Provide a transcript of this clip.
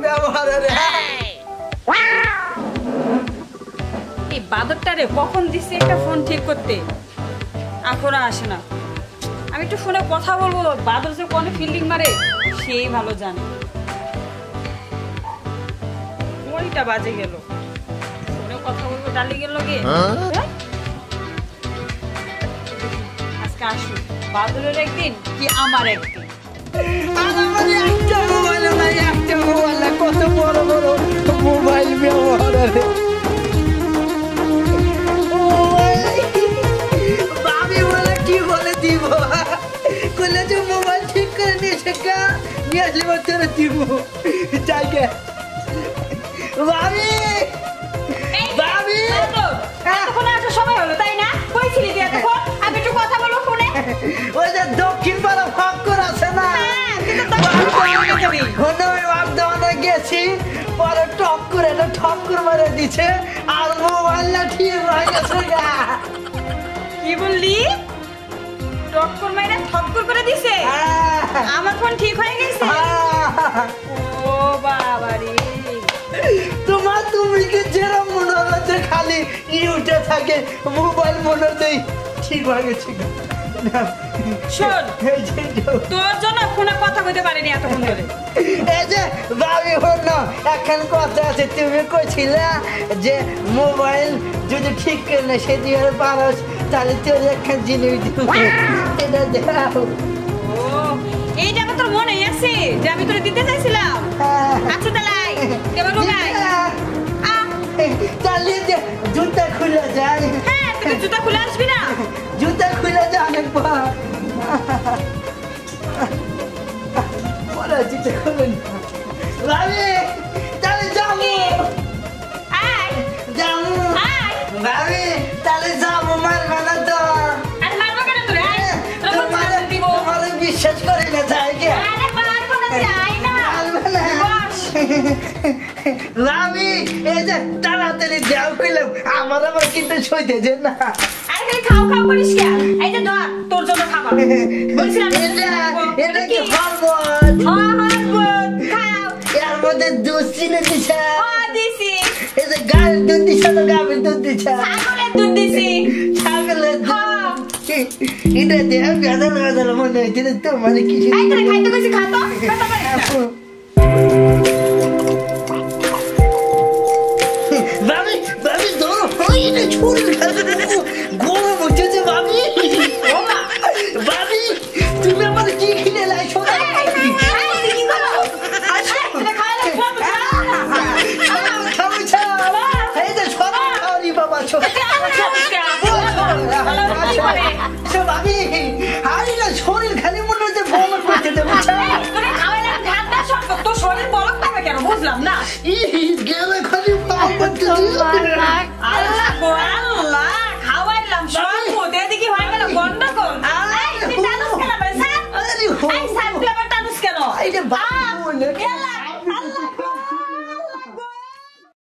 ব্যবহার রে এই বাদরটারে কখন দিছে একটা ফোন ঠিক করতে এখনো আসে না আমি একটু ফোনে কথা বলবো বাদর যে কোন ফিল্ডিং মারে সেই ভালো জানে ওইটা বাজে গেল ফোনে কথা বলবো ডালি গেল গে আজকে আসু বাদরের একদিন কি আমার একদিন আমার একটা মোবাইল নাই একটা মোবাইল কত বড় বড় মোবাইল ব্যবহার রে ভাবি বলে কি বলে দিব কইলে যে মোবাইল ঠিক করে নিয়ে শেখা নিয়ে আসলে বছরে দিব যাইকে ভাবি ভাবি এখন আসার সময় হলো তাই না কইছিলি তুই এতক্ষণ আমি একটু কথা বলবো ফোনে ওই যে দক্ষিণ পাড়া ফাঁকর আছে না গেছি পরে ঠক্কর মারে দিছে আর মোবাইলটা ঠিক হয়ে গেছে কি বললি টক্কর মাইরা ঠক্কর করে দিছে আমার ফোন ঠিক হয়ে গেছে ও বাবা রে তুমি কি যেরকম মনে হচ্ছে খালি ইউটে থাকে মোবাইল মনে হচ্ছে ঠিক হয়ে গেছে শোন তোর জন্য ফোনে কথা কইতে পারিনি এতক্ষণ ধরে এই যে ভাবি হল এখন কথা আছে তুমি কইছিলা যে মোবাইল যদি ঠিক করে না সে দিয়ে পারস তাহলে তোর একখান জিনিস দিব এটা দাও ও এইটা আমার তোর মনে আছে যে আমি তোরে দিতে চাইছিলাম আচ্ছা তালাই কেমন রোগাই তাহলে জুতা খুলে যায় হ্যাঁ তুই জুতা খুলে আসবি না জুতা খুলে যা অনেক পরে জুতা খুলে ভাবি তাহলে যাবো যাবো ভাবি তাহলে যাবো মারবে না তো তোমার বিশ্বাস করি না যাই কে ভাবি এই যে তাড়াতাড়ি যাও কইলাম আমার আবার কিন্তু সইতে যে না আরে খাও খাও করিস কি এই যে ধর তোর জন্য খাবার বলছিলাম এটা কি হরবত খাও এর মধ্যে দুধ চিনে দিছে দিছি এই যে গায়ের দুধ দিছে তো গাভীর দুধ দিছে ছাগলের দুধ দিছি ছাগলের দুধ এটা দেহ গাদা গাদা মনে হইছে তো মানে কিছু এই তোরে খাইতে কইছি খা তো কথা বলিস ভাবি ভাবি ধরো এটা ছুরি গরম হচ্ছে ভাবি ভাবি তুমি আমার কি খেলে লাইছো না শরীর খালি মনে হচ্ছে বলক করতে দেবো তোর শরীর বলক পাবে কেন বুঝলাম না গেলে খালি